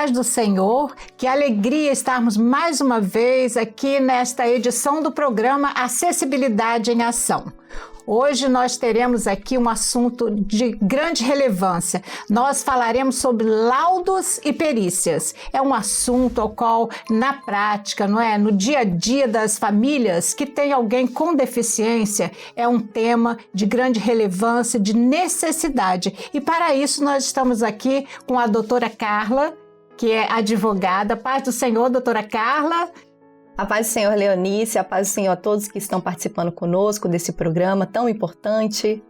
paz do Senhor, que alegria estarmos mais uma vez aqui nesta edição do programa Acessibilidade em Ação. Hoje nós teremos aqui um assunto de grande relevância. Nós falaremos sobre laudos e perícias. É um assunto ao qual, na prática, no dia a dia das famílias que tem alguém com deficiência, é um tema de grande relevância, de necessidade. E para isso nós estamos aqui com a doutora Carla, que é advogada. Paz do Senhor, doutora Carla. A paz do Senhor, Leonice, a paz do Senhor a todos que estão participando conosco desse programa tão importante.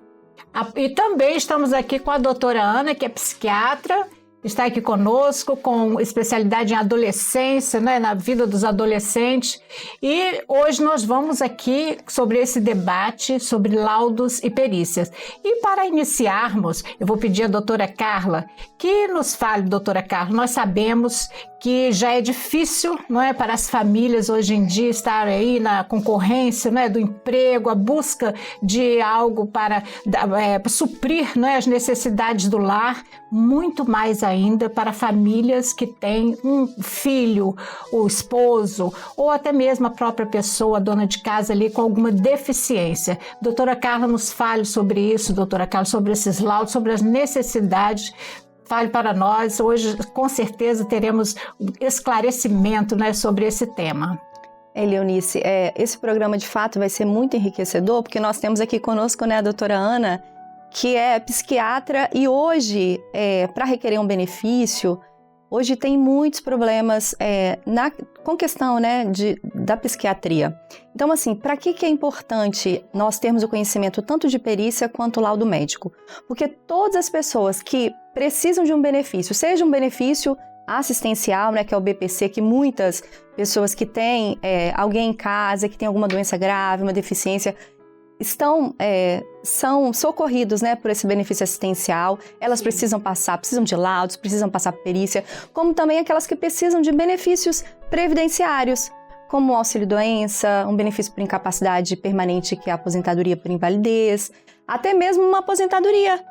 E também estamos aqui com a doutora Ana, que é psiquiatra, está aqui conosco com especialidade em adolescência, na vida dos adolescentes. E hoje nós vamos aqui sobre esse debate sobre laudos e perícias. E para iniciarmos, eu vou pedir à doutora Carla que nos fale, doutora Carla, nós sabemos que já é difícil, para as famílias hoje em dia estar aí na concorrência, do emprego, a busca de algo para suprir, as necessidades do lar, muito mais ainda para famílias que têm um filho, o esposo, ou até mesmo a própria pessoa, a dona de casa ali com alguma deficiência. Doutora Carla, nos fale sobre isso, doutora Carla, sobre esses laudos, sobre as necessidades. Fale para nós, hoje com certeza teremos esclarecimento sobre esse tema. Leonice, esse programa de fato vai ser muito enriquecedor, porque nós temos aqui conosco a doutora Ana, que é psiquiatra e hoje, para requerer um benefício, hoje tem muitos problemas com questão da psiquiatria. Então, assim, para que é importante nós termos o conhecimento tanto de perícia quanto laudo médico? Porque todas as pessoas que precisam de um benefício, seja um benefício assistencial, que é o BPC, que muitas pessoas que têm alguém em casa, que tem alguma doença grave, uma deficiência, são socorridos por esse benefício assistencial. Elas precisam de laudos, precisam passar por perícia, como também aquelas que precisam de benefícios previdenciários, como o auxílio-doença, um benefício por incapacidade permanente, que é a aposentadoria por invalidez, até mesmo uma aposentadoria,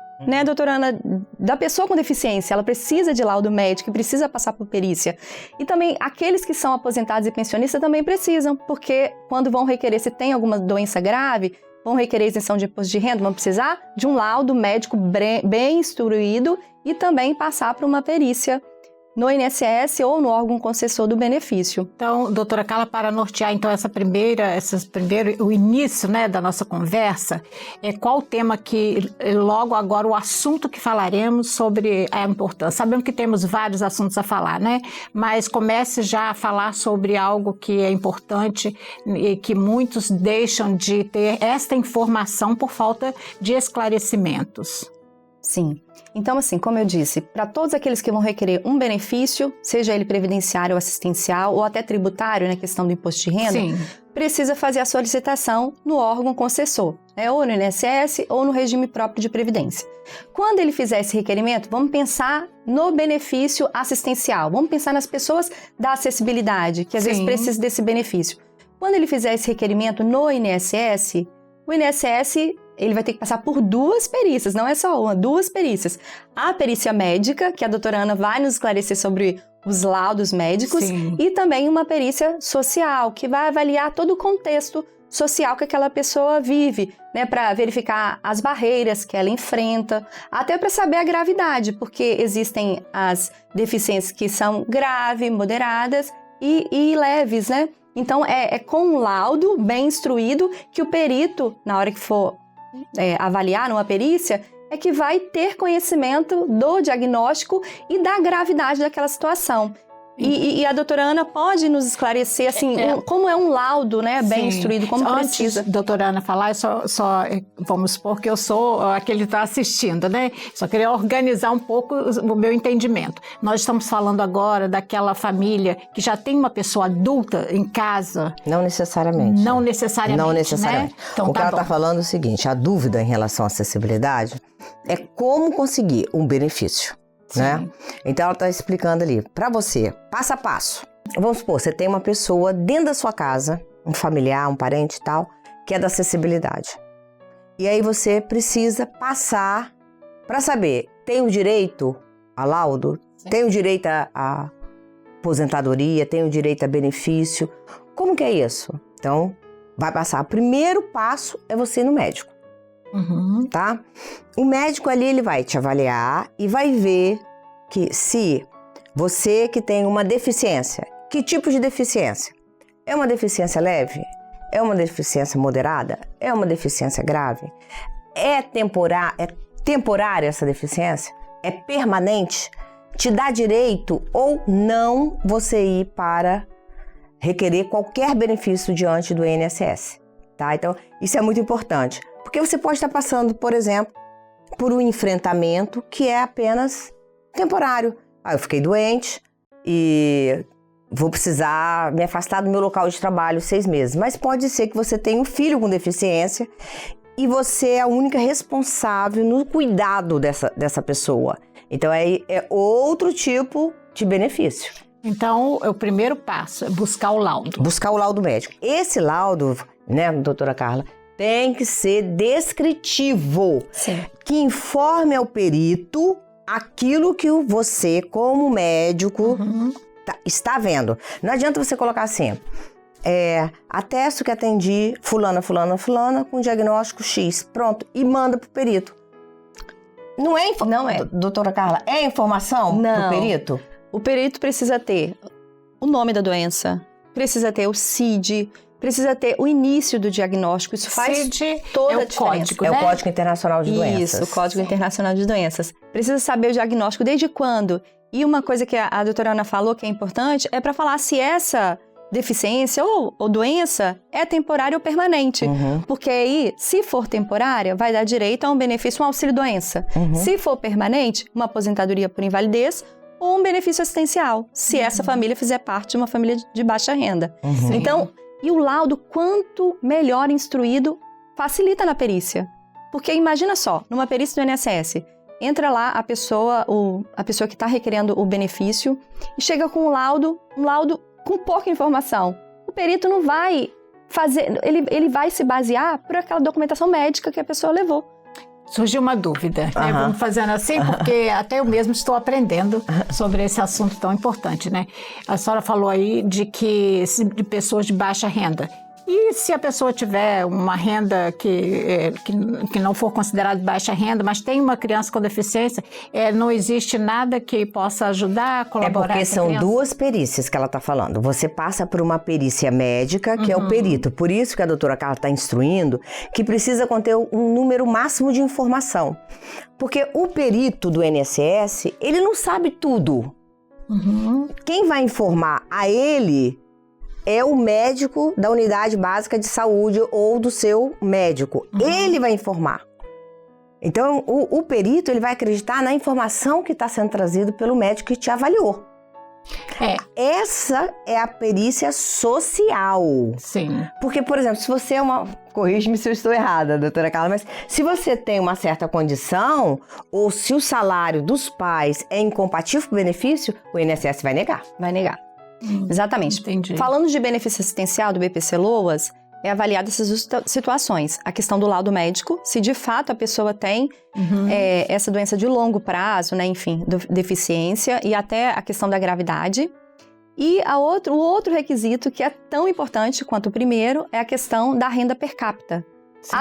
doutora Ana, da pessoa com deficiência. Ela precisa de laudo médico e precisa passar por perícia. E também aqueles que são aposentados e pensionistas também precisam, porque quando vão requerer, se tem alguma doença grave, vão requerer isenção de imposto de renda, vão precisar de um laudo médico bem instruído e também passar por uma perícia no INSS ou no órgão concessor do benefício. Então, doutora Carla, para nortear então o início da nossa conversa, qual o tema que logo agora, o assunto que falaremos sobre a importância? Sabemos que temos vários assuntos a falar, mas comece já a falar sobre algo que é importante e que muitos deixam de ter esta informação por falta de esclarecimentos. Sim. Então, assim, como eu disse, para todos aqueles que vão requerer um benefício, seja ele previdenciário ou assistencial, ou até tributário, na questão do imposto de renda, sim, precisa fazer a solicitação no órgão concessor, ou no INSS ou no regime próprio de previdência. Quando ele fizer esse requerimento, vamos pensar no benefício assistencial, vamos pensar nas pessoas da acessibilidade, que às vezes precisam desse benefício. Quando ele fizer esse requerimento no INSS, o INSS ele vai ter que passar por duas perícias, não é só uma, duas perícias. A perícia médica, que a doutora Ana vai nos esclarecer sobre os laudos médicos, sim, e também uma perícia social, que vai avaliar todo o contexto social que aquela pessoa vive, para verificar as barreiras que ela enfrenta, até para saber a gravidade, porque existem as deficiências que são graves, moderadas e leves, Então, é com um laudo bem instruído que o perito, na hora que for avaliar numa perícia, é que vai ter conhecimento do diagnóstico e da gravidade daquela situação. E a doutora Ana pode nos esclarecer, assim, como é um laudo, bem instruído, como precisa. Antes, doutora Ana, falar, vamos supor que eu sou aquele que está assistindo, Só queria organizar um pouco o meu entendimento. Nós estamos falando agora daquela família que já tem uma pessoa adulta em casa. Não necessariamente. Não necessariamente. Então, o que ela está falando é o seguinte, a dúvida em relação à acessibilidade é como conseguir um benefício. Então ela está explicando ali, para você, passo a passo. Vamos supor, você tem uma pessoa dentro da sua casa, um familiar, um parente e tal, que é da acessibilidade. E aí você precisa passar para saber, tem o direito a laudo? Tenho direito a aposentadoria, tenho direito a benefício. Como que é isso? Então, vai passar. O primeiro passo é você ir no médico, tá? O médico ali, ele vai te avaliar e vai ver que se você que tem uma deficiência, que tipo de deficiência? É uma deficiência leve? É uma deficiência moderada? É uma deficiência grave? É temporária essa deficiência? É permanente? Te dá direito ou não você ir para requerer qualquer benefício diante do INSS, tá? Então, isso é muito importante, porque você pode estar passando, por exemplo, por um enfrentamento que é apenas temporário. Eu fiquei doente e vou precisar me afastar do meu local de trabalho 6 meses, mas pode ser que você tenha um filho com deficiência e você é a única responsável no cuidado dessa pessoa. Então, é outro tipo de benefício. Então, o primeiro passo é buscar o laudo. Buscar o laudo médico. Esse laudo, né, doutora Carla, tem que ser descritivo. Sim. Que informe ao perito aquilo que você, como médico, está vendo. Não adianta você colocar assim, atesto que atendi fulana com diagnóstico X. Pronto, e manda pro perito. Não é, doutora Carla, é informação do perito? O perito precisa ter o nome da doença, precisa ter o CID, precisa ter o início do diagnóstico. Isso faz CID toda a o diferença. código, né? É o Código Internacional de Doenças. Isso, o Código Internacional de Doenças. Precisa saber o diagnóstico, desde quando. E uma coisa que a doutora Ana falou que é importante é para falar se essa deficiência ou doença é temporária ou permanente. Porque aí, se for temporária, vai dar direito a um benefício, um auxílio-doença. Se for permanente, uma aposentadoria por invalidez ou um benefício assistencial, se essa família fizer parte de uma família de baixa renda. Então, e o laudo, quanto melhor instruído, facilita na perícia. Porque imagina só, numa perícia do INSS, entra lá a pessoa que está requerendo o benefício e chega com um laudo com pouca informação. O perito não vai fazer, ele vai se basear por aquela documentação médica que a pessoa levou. Surgiu uma dúvida, né? Vamos fazendo assim, porque até eu mesmo estou aprendendo sobre esse assunto tão importante, né? A senhora falou aí de pessoas de baixa renda. E se a pessoa tiver uma renda que não for considerada baixa renda, mas tem uma criança com deficiência, não existe nada que possa ajudar, colaborar com a criança? É porque são 2 perícias que ela está falando. Você passa por uma perícia médica, que é o perito. Por isso que a doutora Carla está instruindo que precisa conter um número máximo de informação. Porque o perito do INSS, ele não sabe tudo. Quem vai informar a ele é o médico da unidade básica de saúde ou do seu médico. Ele vai informar. Então, o perito ele vai acreditar na informação que está sendo trazida pelo médico que te avaliou. Essa é a perícia social. Sim. Porque, por exemplo, se você é corrige-me se eu estou errada, doutora Carla, mas se você tem uma certa condição, ou se o salário dos pais é incompatível com o benefício, o INSS vai negar. Vai negar. Exatamente. Entendi. Falando de benefício assistencial do BPC-LOAS, é avaliada essas 2 situações. A questão do laudo médico, se de fato a pessoa tem essa doença de longo prazo, né, enfim, deficiência, e até a questão da gravidade. E o outro requisito que é tão importante quanto o primeiro é a questão da renda per capita. Sim.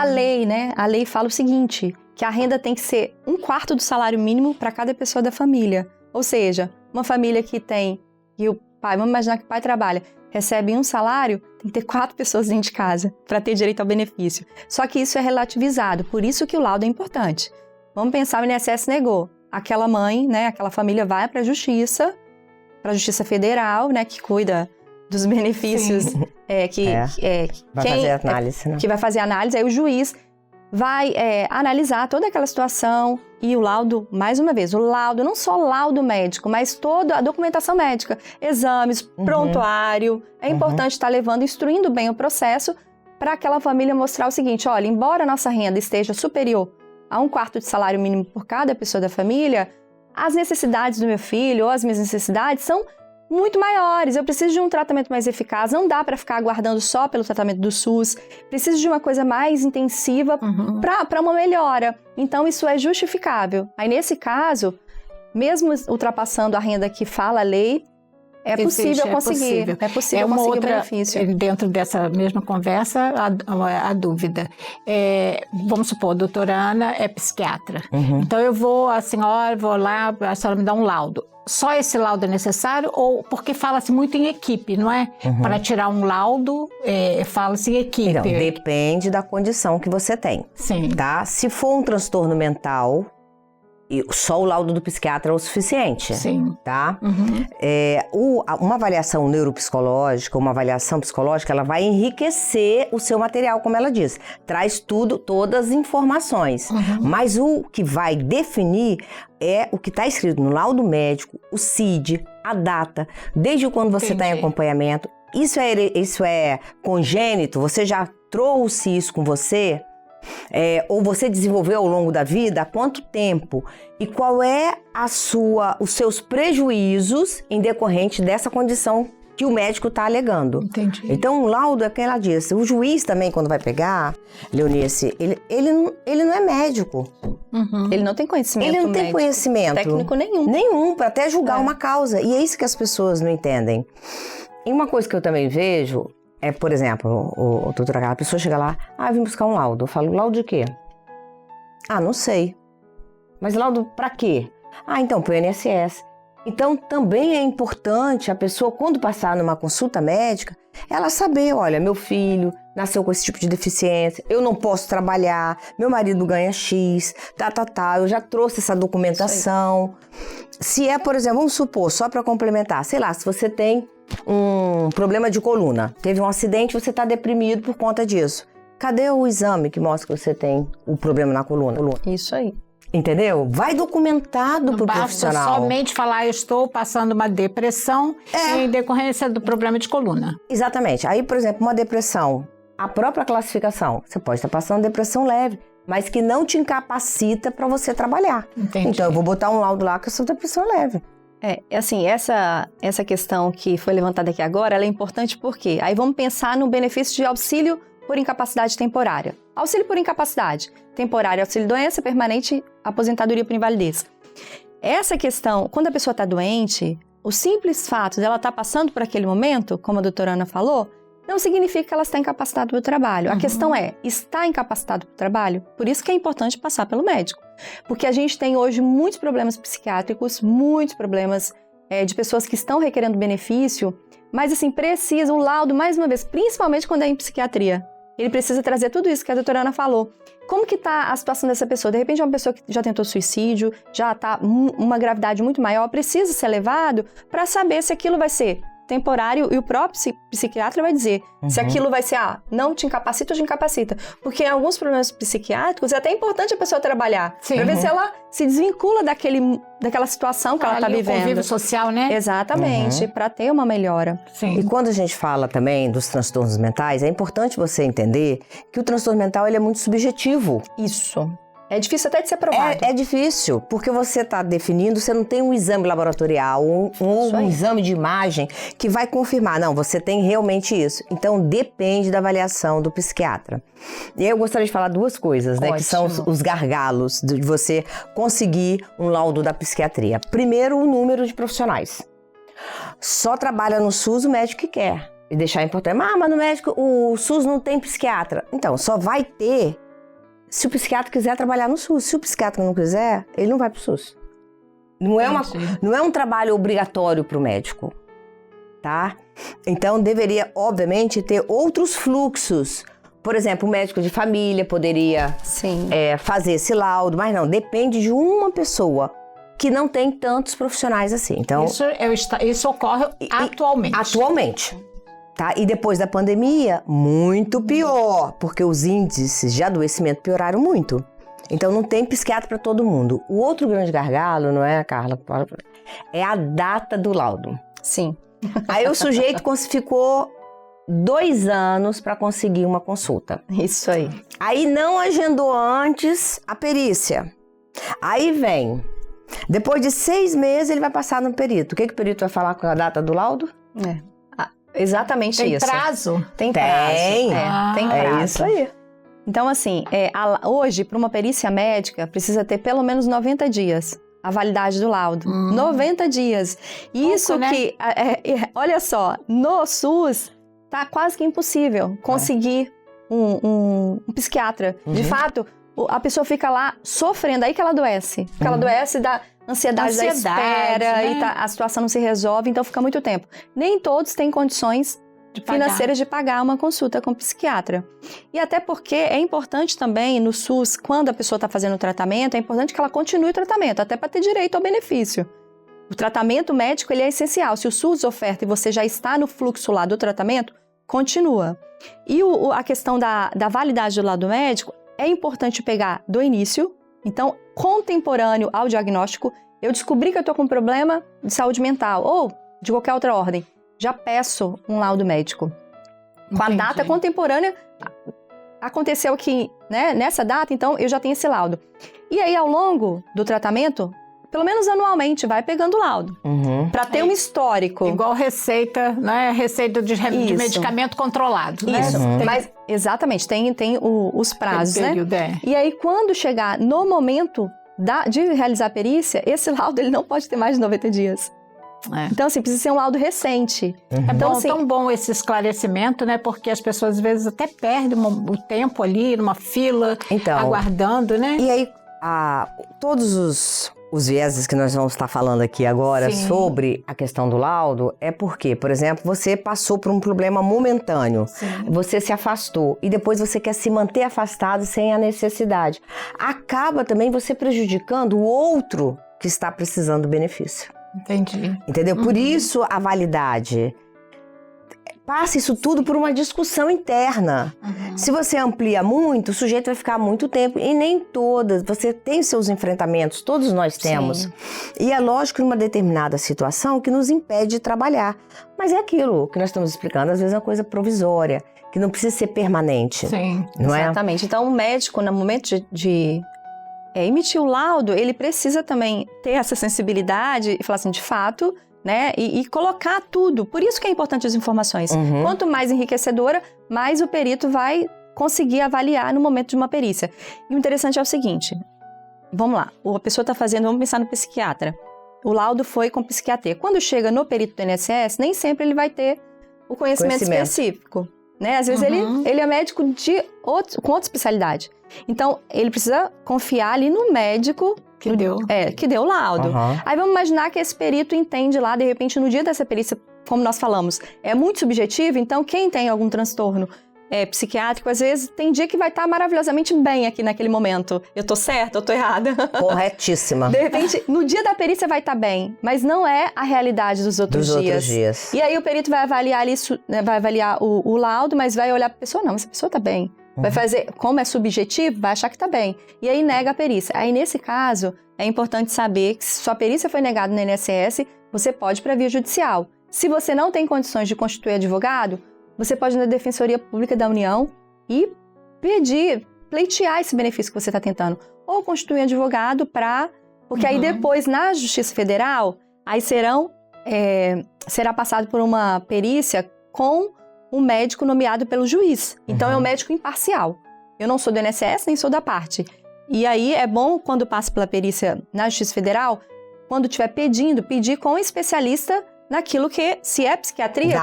A lei fala o seguinte, que a renda tem que ser 1/4 do salário mínimo para cada pessoa da família. Ou seja, uma família que tem, vamos imaginar que o pai trabalha, recebe um salário, tem que ter 4 pessoas dentro de casa para ter direito ao benefício. Só que isso é relativizado, por isso que o laudo é importante. Vamos pensar, o INSS negou. Aquela mãe, né, aquela família vai para a Justiça Federal, né, que cuida dos benefícios, vai fazer análise, né? Que vai fazer análise, aí o juiz vai analisar toda aquela situação e o laudo, mais uma vez, o laudo, não só o laudo médico, mas toda a documentação médica, exames, prontuário. É importante estar instruindo bem o processo para aquela família mostrar o seguinte, olha, embora a nossa renda esteja superior a 1/4 de salário mínimo por cada pessoa da família, as necessidades do meu filho ou as minhas necessidades são muito maiores, eu preciso de um tratamento mais eficaz, não dá para ficar aguardando só pelo tratamento do SUS, preciso de uma coisa mais intensiva para uma melhora. Então, isso é justificável. Aí, nesse caso, mesmo ultrapassando a renda que fala a lei, é possível conseguir. É possível conseguir o benefício. Dentro dessa mesma conversa, a dúvida. Vamos supor, a doutora Ana é psiquiatra. Então eu vou lá, a senhora me dá um laudo. Só esse laudo é necessário? Ou porque fala-se muito em equipe, não é? Para tirar um laudo, fala-se em equipe. Não, depende da condição que você tem. Sim. Tá? Se for um transtorno mental, só o laudo do psiquiatra é o suficiente. Sim. Tá? Uma avaliação neuropsicológica, uma avaliação psicológica, ela vai enriquecer o seu material, como ela diz. Traz todas as informações. Mas o que vai definir é o que está escrito no laudo médico, o CID, a data, desde quando você está em acompanhamento. Isso é congênito? Você já trouxe isso com você? Ou você desenvolveu ao longo da vida? Há quanto tempo? E qual é os seus prejuízos em decorrente dessa condição que o médico está alegando? Entendi. Então, o laudo é o que ela disse. O juiz também, quando vai pegar, Leonice, ele não é médico. Ele não tem conhecimento Ele não tem médico, conhecimento. Técnico nenhum. Nenhum, para até julgar uma causa. E é isso que as pessoas não entendem. E uma coisa que eu também vejo por exemplo, doutora Carla, a pessoa chega lá, eu vim buscar um laudo. Eu falo, laudo de quê? Não sei. Mas laudo pra quê? Então, pro INSS. Então, também é importante a pessoa, quando passar numa consulta médica, ela saber, olha, meu filho nasceu com esse tipo de deficiência, eu não posso trabalhar, meu marido ganha X, eu já trouxe essa documentação. Se por exemplo, vamos supor, só para complementar, sei lá, se você tem um problema de coluna, teve um acidente, você está deprimido por conta disso. Cadê o exame que mostra que você tem o problema na coluna? Isso aí. Entendeu? Vai documentado pro profissional. Não basta somente falar, eu estou passando uma depressão em decorrência do problema de coluna. Exatamente. Aí, por exemplo, uma depressão, a própria classificação, você pode estar passando depressão leve, mas que não te incapacita para você trabalhar. Entendi. Então, eu vou botar um laudo lá que a sua depressão é leve. Assim, essa questão que foi levantada aqui agora, ela é importante porque aí vamos pensar no benefício de auxílio por incapacidade temporária. Auxílio por incapacidade temporária, auxílio doença, permanente, aposentadoria por invalidez. Essa questão, quando a pessoa está doente, o simples fato dela estar passando por aquele momento, como a doutora Ana falou, não significa que ela está incapacitada para o trabalho. A questão está incapacitado para o trabalho? Por isso que é importante passar pelo médico. Porque a gente tem hoje muitos problemas psiquiátricos, muitos problemas de pessoas que estão requerendo benefício, mas assim, precisa um laudo, mais uma vez, principalmente quando é em psiquiatria. Ele precisa trazer tudo isso que a doutora Ana falou. Como que está a situação dessa pessoa? De repente é uma pessoa que já tentou suicídio, já está uma gravidade muito maior, precisa ser levado para saber se aquilo vai ser temporário e o próprio psiquiatra vai dizer se aquilo vai ser, não te incapacita ou te incapacita. Porque em alguns problemas psiquiátricos é até importante a pessoa trabalhar, para ver se ela se desvincula daquela situação que ela está vivendo. O convívio social, né? Exatamente, para ter uma melhora. Sim. E quando a gente fala também dos transtornos mentais, é importante você entender que o transtorno mental ele é muito subjetivo. Isso. É difícil até de ser provado. É difícil, porque você está definindo, você não tem um exame laboratorial, um exame de imagem que vai confirmar, não, você tem realmente isso. Então, depende da avaliação do psiquiatra. E aí eu gostaria de falar duas coisas, né, que são os gargalos de você conseguir um laudo da psiquiatria. Primeiro, o número de profissionais. Só trabalha no SUS o médico que quer. E deixar importante, mas no médico, o SUS não tem psiquiatra. Então, só vai ter se o psiquiatra quiser trabalhar no SUS. Se o psiquiatra não quiser, ele não vai pro SUS. Não é um trabalho obrigatório pro médico, tá? Então, deveria, obviamente, ter outros fluxos. Por exemplo, o médico de família poderia fazer esse laudo, mas não, depende de uma pessoa que não tem tantos profissionais assim. Então, isso ocorre atualmente. Atualmente. Tá? E depois da pandemia, muito pior, porque os índices de adoecimento pioraram muito. Então não tem psiquiatra para todo mundo. O outro grande gargalo, não é, Carla? É a data do laudo. Sim. Aí o sujeito ficou 2 anos para conseguir uma consulta. Isso aí. Aí não agendou antes a perícia. Aí vem. Depois de 6 meses ele vai passar no perito. O que o perito vai falar com a data do laudo? Exatamente isso. Tem prazo? Tem prazo. Tem prazo. É isso aí. Então, assim, hoje, para uma perícia médica, precisa ter pelo menos 90 dias a validade do laudo. 90 dias. Isso né? que, olha só, no SUS tá quase que impossível conseguir um psiquiatra. De fato, a pessoa fica lá sofrendo, aí que ela adoece. Porque ela adoece da ansiedade da espera, né? E a situação não se resolve, então fica muito tempo. Nem todos têm condições financeiras de pagar uma consulta com psiquiatra. E até porque é importante também no SUS, quando a pessoa está fazendo o tratamento, é importante que ela continue o tratamento, até para ter direito ao benefício. O tratamento médico ele é essencial. Se o SUS oferta e você já está no fluxo lá do tratamento, continua. E a questão da validade do laudo médico, é importante pegar do início, então, contemporâneo ao diagnóstico, eu descobri que eu estou com um problema de saúde mental ou de qualquer outra ordem. Já peço um laudo médico. Com a data contemporânea, aconteceu que, né, nessa data, então, eu já tenho esse laudo. E aí, ao longo do tratamento, pelo menos anualmente, vai pegando o laudo. Para ter um histórico. Igual receita, né? Receita de medicamento controlado. Isso, né? mas exatamente, tem os prazos, período, né? E aí, quando chegar no momento de realizar a perícia, esse laudo ele não pode ter mais de 90 dias. Então, assim, precisa ser um laudo recente. É então, bom, assim, tão bom esse esclarecimento, né? Porque as pessoas, às vezes, até perdem o tempo ali, numa fila, aguardando, né? E aí, todos os vieses que nós vamos estar falando aqui agora sobre a questão do laudo é porque, por exemplo, você passou por um problema momentâneo, você se afastou e depois você quer se manter afastado sem a necessidade. Acaba também você prejudicando o outro que está precisando do benefício. Entendi. Entendeu? Por isso a validade. Passa isso tudo por uma discussão interna. Se você amplia muito, o sujeito vai ficar muito tempo. E nem todas. Você tem seus enfrentamentos, todos nós temos. E é lógico, numa determinada situação, que nos impede de trabalhar. Mas é aquilo que nós estamos explicando, às vezes é uma coisa provisória, que não precisa ser permanente. Sim, não exatamente. Então, o médico, no momento de emitir o laudo, ele precisa também ter essa sensibilidade e falar assim, de fato, né? E colocar tudo. Por isso que é importante as informações. Quanto mais enriquecedora, mais o perito vai conseguir avaliar no momento de uma perícia. E o interessante é o seguinte, vamos lá, a pessoa está fazendo, vamos pensar no psiquiatra. O laudo foi com psiquiatria. Quando chega no perito do INSS, nem sempre ele vai ter o conhecimento específico. Né? Às vezes ele é médico com outra especialidade. Então, ele precisa confiar ali no médico que deu o laudo. Aí vamos imaginar que esse perito entende lá, de repente, no dia dessa perícia, como nós falamos, é muito subjetivo, então quem tem algum transtorno psiquiátrico, às vezes tem dia que vai estar maravilhosamente bem aqui naquele momento. Eu tô certa, eu tô errada? Corretíssima. De repente, no dia da perícia vai estar bem, mas não é a realidade dos outros dias. E aí o perito vai avaliar isso, né, vai avaliar o laudo, mas vai olhar pra pessoa, não, essa pessoa tá bem. Vai fazer, como é subjetivo, vai achar que tá bem. E aí nega a perícia. Aí nesse caso, é importante saber que se sua perícia foi negada no INSS, você pode ir pra via judicial. Se você não tem condições de constituir advogado, você pode ir na Defensoria Pública da União e pleitear esse benefício que você está tentando. Ou constituir advogado porque aí depois, na Justiça Federal, aí será passado por uma perícia com um médico nomeado pelo juiz. Então, é um médico imparcial. Eu não sou do INSS, nem sou da parte. E aí, é bom, quando passa pela perícia na Justiça Federal, quando estiver pedir com um especialista naquilo que, se é psiquiatria...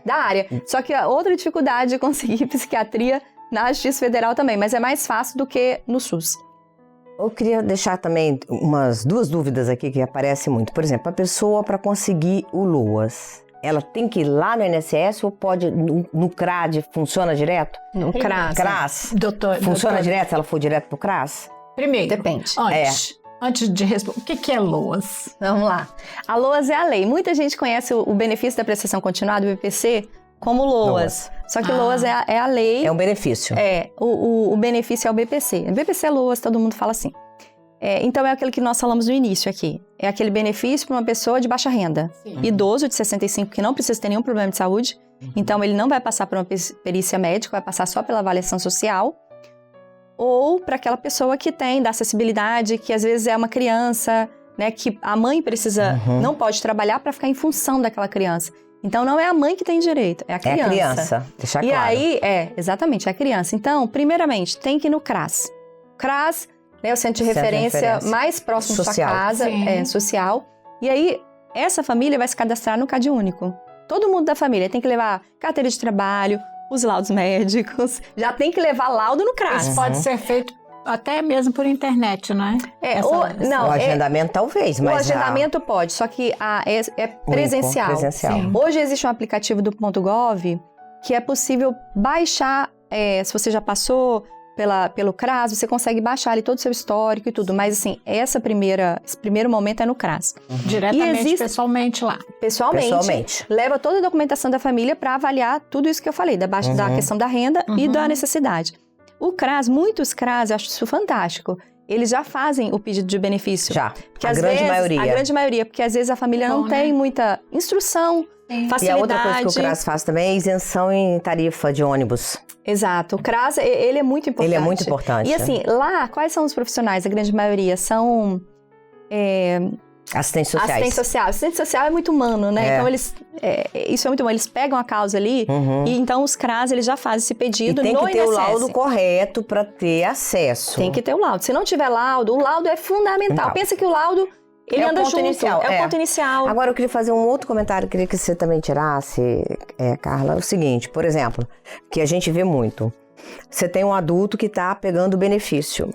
Da área. Só que a outra dificuldade de conseguir psiquiatria na Justiça Federal também, mas é mais fácil do que no SUS. Eu queria deixar também duas dúvidas aqui que aparecem muito. Por exemplo, a pessoa, para conseguir o LOAS, ela tem que ir lá no INSS ou pode, no CRAD, funciona direto? No CRAS. Funciona direto se ela for direto pro CRAS? Primeiro. Depende. Antes de responder, o que é LOAS? Vamos lá. A LOAS é a lei. Muita gente conhece o benefício da prestação continuada, o BPC, como LOAS. Só que LOAS é a lei. É um benefício. O benefício é o BPC. BPC é LOAS, todo mundo fala assim. Então, é aquilo que nós falamos no início aqui. É aquele benefício para uma pessoa de baixa renda. Sim. Idoso de 65, que não precisa ter nenhum problema de saúde. Então, ele não vai passar por uma perícia médica, vai passar só pela avaliação social. Ou para aquela pessoa que tem da acessibilidade, que às vezes é uma criança, né, que a mãe precisa, não pode trabalhar para ficar em função daquela criança. Então, não é a mãe que tem direito, é a criança. É a criança, deixar claro. E aí, exatamente, é a criança. Então, primeiramente, tem que ir no CRAS. CRAS né? O centro de referência mais próximo da sua casa, social. E aí, essa família vai se cadastrar no CAD único. Todo mundo da família tem que levar carteira de trabalho, os laudos médicos, já tem que levar laudo no CRAS. Isso pode ser feito até mesmo por internet, não é? O agendamento talvez, mas o agendamento pode, só que é presencial. Hoje existe um aplicativo do .gov que é possível baixar, se você já passou pelo CRAS, você consegue baixar ali todo o seu histórico e tudo, mas assim, esse primeiro momento é no CRAS. Diretamente, pessoalmente lá. Pessoalmente. Leva toda a documentação da família para avaliar tudo isso que eu falei, da questão da renda e da necessidade. O CRAS, muitos CRAS, eu acho isso fantástico, eles já fazem o pedido de benefício. Já, a grande maioria. Porque às vezes a família não tem muita instrução, facilidade. E a outra coisa que o CRAS faz também é isenção em tarifa de ônibus. Exato. O CRAS, ele é muito importante. Ele é muito importante. E assim, lá, quais são os profissionais? A grande maioria são... Assistentes sociais. Assistente social é muito humano, né? Então, isso é muito bom. Eles pegam a causa ali e então os CRAS, eles já fazem esse pedido no INSS. Tem que ter o laudo correto para ter acesso. Tem que ter o laudo. Se não tiver laudo, o laudo é fundamental. Pensa que o laudo... Ele anda junto, é o ponto inicial. Agora, eu queria fazer um outro comentário, queria que você também tirasse, Carla, o seguinte, por exemplo, que a gente vê muito. Você tem um adulto que está pegando o benefício,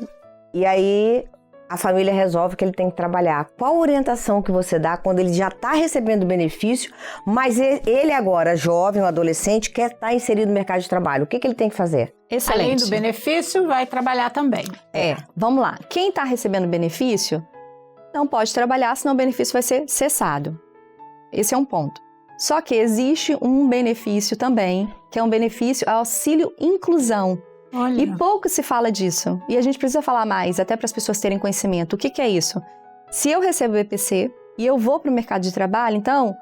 e aí a família resolve que ele tem que trabalhar. Qual a orientação que você dá quando ele já está recebendo o benefício, mas ele agora, jovem, um adolescente, quer estar inserido no mercado de trabalho? O que ele tem que fazer? Excelente. Além do benefício, vai trabalhar também. Vamos lá. Quem está recebendo benefício... não pode trabalhar, senão o benefício vai ser cessado. Esse é um ponto. Só que existe um benefício também, que é um benefício auxílio inclusão. Olha. E pouco se fala disso. E a gente precisa falar mais, até para as pessoas terem conhecimento. O que é isso? Se eu recebo o BPC e eu vou para o mercado de trabalho, então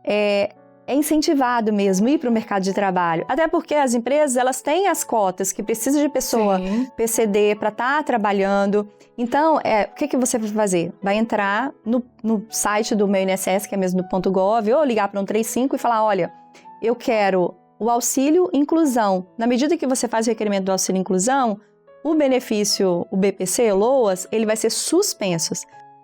é incentivado mesmo ir para o mercado de trabalho. Até porque as empresas, elas têm as cotas que precisam de pessoa PCD para estar trabalhando. Então, o que você vai fazer? Vai entrar no site do meu INSS, que é mesmo do .gov, ou ligar para 135 e falar, olha, eu quero o auxílio inclusão. Na medida que você faz o requerimento do auxílio inclusão, o benefício, o BPC, o LOAS, ele vai ser suspenso.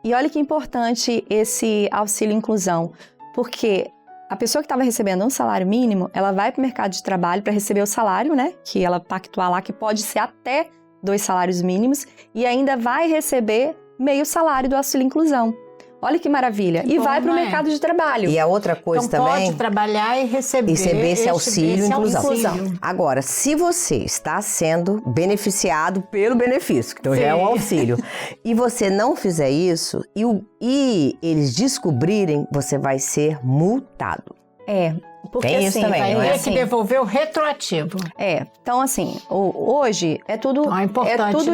E olha que importante esse auxílio inclusão, porque a pessoa que estava recebendo um salário mínimo, ela vai para o mercado de trabalho para receber o salário, né? Que ela pactuar lá, que pode ser até 2 salários mínimos, e ainda vai receber meio salário do auxílio inclusão. Olha que maravilha. E vai para o mercado de trabalho. E a outra coisa então, também... pode trabalhar e receber esse auxílio inclusão. Agora, se você está sendo beneficiado pelo benefício, então já é um auxílio, e você não fizer isso, e eles descobrirem, você vai ser multado. Porque tem assim, isso também, vai não ter que devolver o retroativo. Então assim, hoje é tudo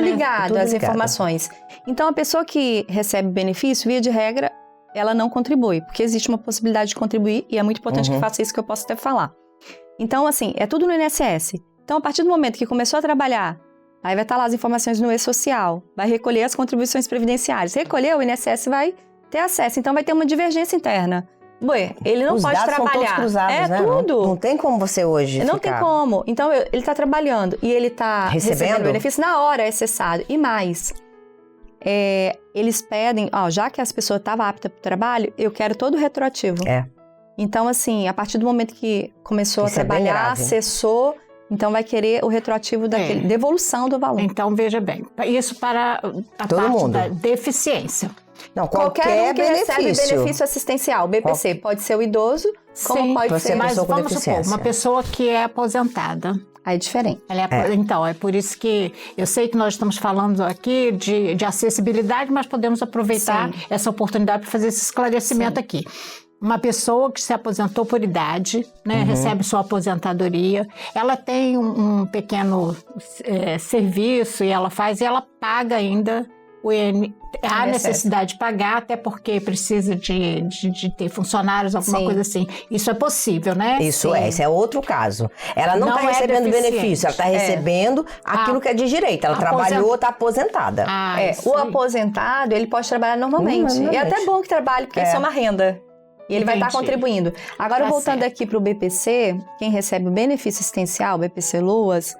ligado às informações. Então a pessoa que recebe benefício, via de regra, ela não contribui, porque existe uma possibilidade de contribuir e é muito importante que faça isso, que eu posso até falar. Então assim, é tudo no INSS. Então a partir do momento que começou a trabalhar, aí vai estar lá as informações no e-social, vai recolher as contribuições previdenciárias. Recolher, o INSS vai ter acesso, então vai ter uma divergência interna. Ele não pode trabalhar. Os dados são todos cruzados, né? Tudo. Não tem como você hoje Não tem como. Então, ele está trabalhando e ele está recebendo benefício, na hora é cessado. E mais, eles pedem, já que as pessoas estavam aptas para o trabalho, eu quero todo o retroativo. Então, assim, a partir do momento que começou a trabalhar, cessou, então vai querer o retroativo daquele, devolução do valor. Então, veja bem, isso para a todo parte mundo. Da deficiência. Não, qualquer um que recebe benefício assistencial, BPC, pode ser o idoso, como pode ser mas vamos supor, uma pessoa que é aposentada. Aí é diferente. Então, é por isso que eu sei que nós estamos falando aqui de acessibilidade, mas podemos aproveitar essa oportunidade para fazer esse esclarecimento aqui. Uma pessoa que se aposentou por idade, né, recebe sua aposentadoria, ela tem um pequeno serviço e ela paga ainda há necessidade de pagar, até porque precisa de ter funcionários, alguma coisa assim. Isso é possível, né? Isso esse é outro caso. Ela não está recebendo benefício, ela está recebendo aquilo que é de direito. Ela trabalhou, está aposentada. O aposentado, ele pode trabalhar normalmente. E é até bom que trabalhe, porque isso é uma renda. E ele vai estar contribuindo. Agora, voltando aqui para o BPC, quem recebe o benefício assistencial, BPC LOAS,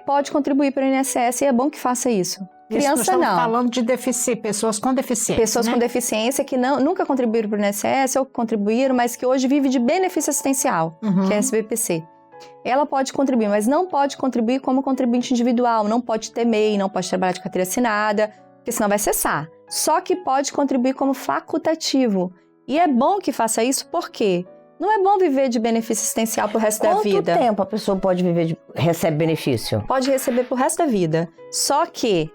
pode contribuir para o INSS e é bom que faça isso. Criança Isso, nós não. estamos falando de pessoas com deficiência. Pessoas com deficiência que nunca contribuíram para o INSS ou contribuíram, mas que hoje vive de benefício assistencial, que é a SBPC. Ela pode contribuir, mas não pode contribuir como contribuinte individual, não pode ter MEI, não pode trabalhar de carteira assinada, porque senão vai cessar. Só que pode contribuir como facultativo. E é bom que faça isso, por quê? Não é bom viver de benefício assistencial pro resto da vida. Quanto tempo a pessoa pode viver recebe benefício? Pode receber pro resto da vida. Só que,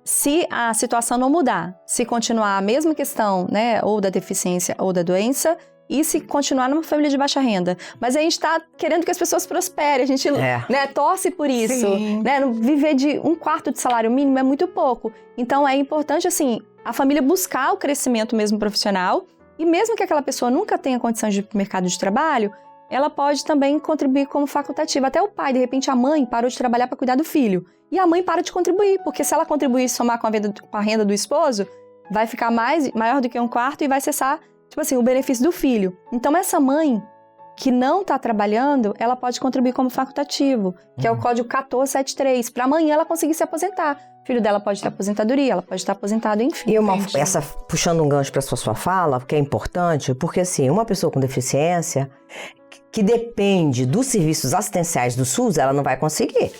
se a situação não mudar, se continuar a mesma questão, né, ou da deficiência ou da doença, e se continuar numa família de baixa renda. Mas a gente está querendo que as pessoas prosperem, a gente né, torce por isso. Né? Viver de 1/4 de salário mínimo é muito pouco. Então é importante, assim, a família buscar o crescimento mesmo profissional, e mesmo que aquela pessoa nunca tenha condição de ir para o mercado de trabalho, ela pode também contribuir como facultativa. Até o pai, de repente a mãe parou de trabalhar para cuidar do filho. E a mãe para de contribuir, porque se ela contribuir e somar com a renda do esposo, vai ficar maior do que 1/4 e vai cessar, tipo assim, o benefício do filho. Então essa mãe que não está trabalhando, ela pode contribuir como facultativo, que é o código 1473, para amanhã ela conseguir se aposentar. O filho dela pode ter aposentadoria, ela pode estar aposentado, enfim. E puxando um gancho para sua fala, que é importante, porque assim, uma pessoa com deficiência que depende dos serviços assistenciais do SUS, ela não vai conseguir.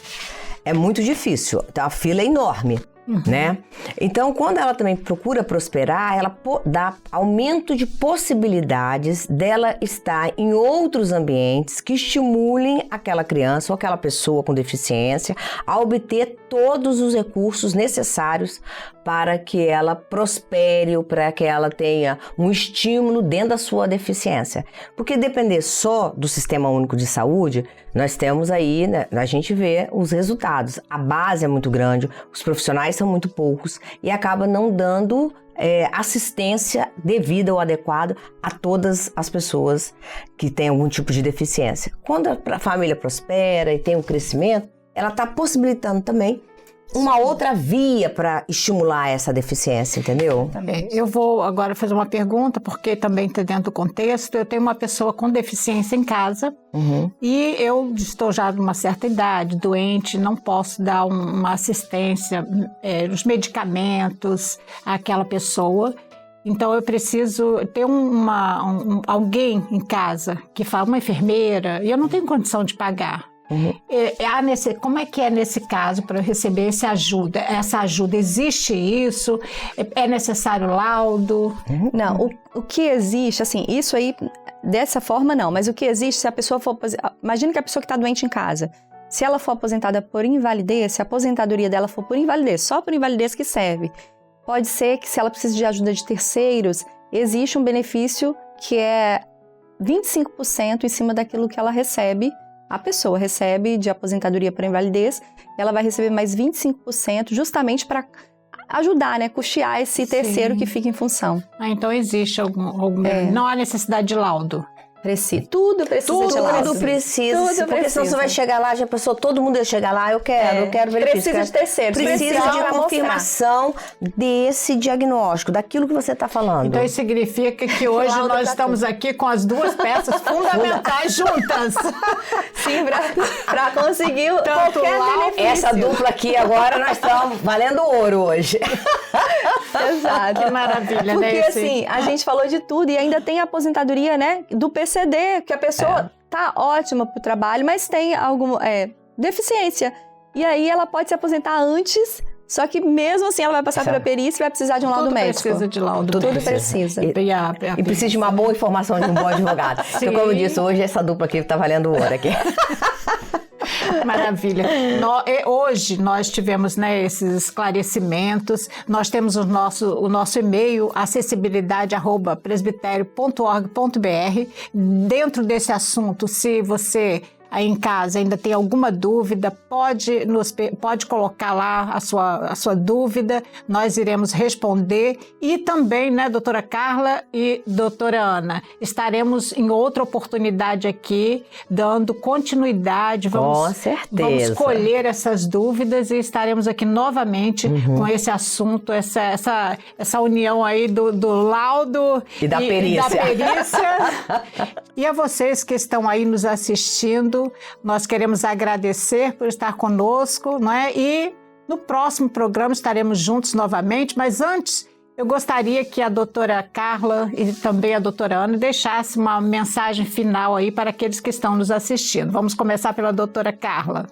É muito difícil, a fila é enorme. Né? Então, quando ela também procura prosperar, ela dá aumento de possibilidades dela estar em outros ambientes que estimulem aquela criança ou aquela pessoa com deficiência a obter todos os recursos necessários para que ela prospere ou para que ela tenha um estímulo dentro da sua deficiência. Porque depender só do Sistema Único de Saúde, nós temos aí, né, a gente vê os resultados. A base é muito grande, os profissionais são muito poucos e acaba não dando assistência devida ou adequada a todas as pessoas que têm algum tipo de deficiência. Quando a família prospera e tem um crescimento, ela está possibilitando também uma outra via para estimular essa deficiência, entendeu? Eu vou agora fazer uma pergunta, porque também está dentro do contexto. Eu tenho uma pessoa com deficiência em casa e eu estou já numa certa idade, doente, não posso dar uma assistência, os medicamentos àquela pessoa. Então eu preciso ter alguém em casa que fala, uma enfermeira, e eu não tenho condição de pagar. Como é que é nesse caso para eu receber essa ajuda? Existe isso? É necessário laudo? Não, o que existe, assim, isso aí, dessa forma não, mas o que existe, se a pessoa for... Imagina que a pessoa que está doente em casa, se ela for aposentada por invalidez, se a aposentadoria dela for por invalidez, só por invalidez que serve, pode ser que se ela precisa de ajuda de terceiros, existe um benefício que é 25% em cima daquilo que ela recebe. A pessoa recebe de aposentadoria por invalidez, ela vai receber mais 25% justamente para ajudar, né, custear esse terceiro que fica em função. Então existe não há necessidade de laudo. Tudo precisa de laudo. Tudo precisa, porque senão você vai chegar lá, já pensou, todo mundo ia chegar lá, eu quero benefício. Precisa de terceiros. Precisa de uma confirmação desse diagnóstico, daquilo que você está falando. Então isso significa que hoje nós estamos aqui com as duas peças fundamentais juntas. Sim, para conseguir qualquer benefício. Essa dupla aqui agora, nós estamos valendo ouro hoje. Exato. Que maravilha, porque, né? Porque assim, a gente falou de tudo e ainda tem a aposentadoria, né, do PCD, que a pessoa tá ótima pro trabalho, mas tem alguma deficiência. E aí ela pode se aposentar antes, só que mesmo assim ela vai passar pela perícia e vai precisar de um laudo médico. Precisa de laudo. Tudo precisa. E precisa de uma boa informação de um bom advogado. Então, como eu disse, hoje essa dupla aqui tá valendo ouro aqui. Maravilha. Hoje nós tivemos, né, esses esclarecimentos. Nós temos o nosso e-mail, acessibilidade@presbiterio.org.br. Dentro desse assunto, se você aí em casa ainda tem alguma dúvida, pode colocar lá a sua dúvida, nós iremos responder. E também, né, doutora Carla e doutora Ana, estaremos em outra oportunidade aqui, dando continuidade. Com certeza. Vamos colher essas dúvidas e estaremos aqui novamente com esse assunto, essa união aí do laudo e da perícia. E a vocês que estão aí nos assistindo, nós queremos agradecer por estar conosco, não é? E No próximo programa estaremos juntos novamente, mas antes eu gostaria que a doutora Carla e também a doutora Ana deixassem uma mensagem final aí para aqueles que estão nos assistindo. Vamos começar pela doutora Carla.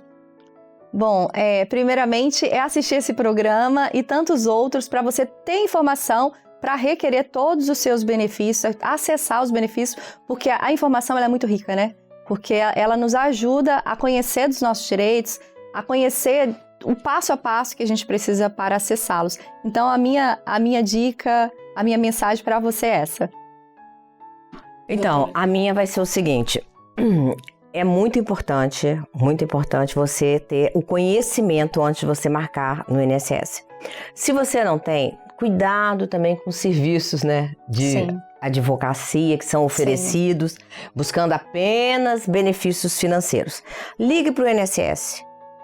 Bom, primeiramente é assistir esse programa e tantos outros para você ter informação para requerer todos os seus benefícios, acessar os benefícios, porque a informação ela é muito rica, né? Porque ela nos ajuda a conhecer dos nossos direitos, a conhecer o passo a passo que a gente precisa para acessá-los. Então, a minha dica, a minha mensagem para você é essa. Então, a minha vai ser o seguinte: é muito importante você ter o conhecimento antes de você marcar no INSS. Se você não tem, cuidado também com os serviços, né, de advocacia que são oferecidos, buscando apenas benefícios financeiros. Ligue para o INSS,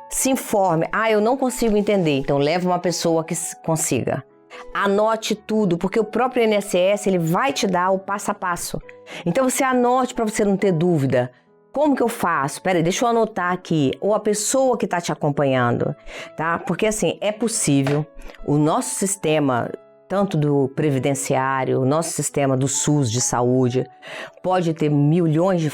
se informe. Eu não consigo entender, então leve uma pessoa que consiga. Anote tudo, porque o próprio INSS ele vai te dar o passo a passo. Então você anote para você não ter dúvida. Como que eu faço? Peraí, deixa eu anotar aqui. Ou a pessoa que está te acompanhando, tá? Porque assim, é possível. O nosso sistema, tanto do previdenciário, o nosso sistema do SUS de saúde, pode ter milhões de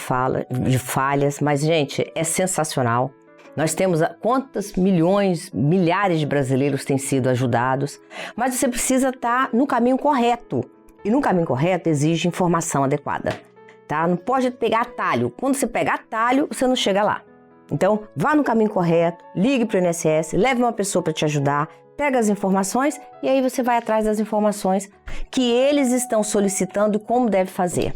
falhas, mas, gente, é sensacional. Nós temos quantos milhares de brasileiros têm sido ajudados, mas você precisa estar no caminho correto. E no caminho correto exige informação adequada. Tá? Não pode pegar atalho. Quando você pega atalho, você não chega lá. Então, vá no caminho correto, ligue para o INSS, leve uma pessoa para te ajudar, pega as informações e aí você vai atrás das informações que eles estão solicitando e como deve fazer,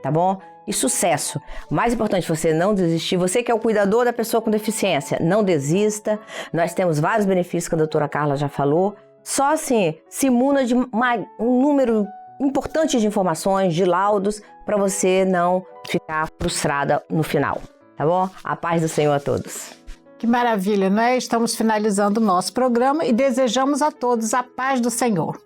tá bom? E sucesso. O mais importante, você não desistir. Você que é o cuidador da pessoa com deficiência, não desista. Nós temos vários benefícios que a doutora Carla já falou. Só assim, se muna de um número importante de informações, de laudos, para você não ficar frustrada no final, tá bom? A paz do Senhor a todos. Que maravilha, não é? Estamos finalizando o nosso programa e desejamos a todos a paz do Senhor.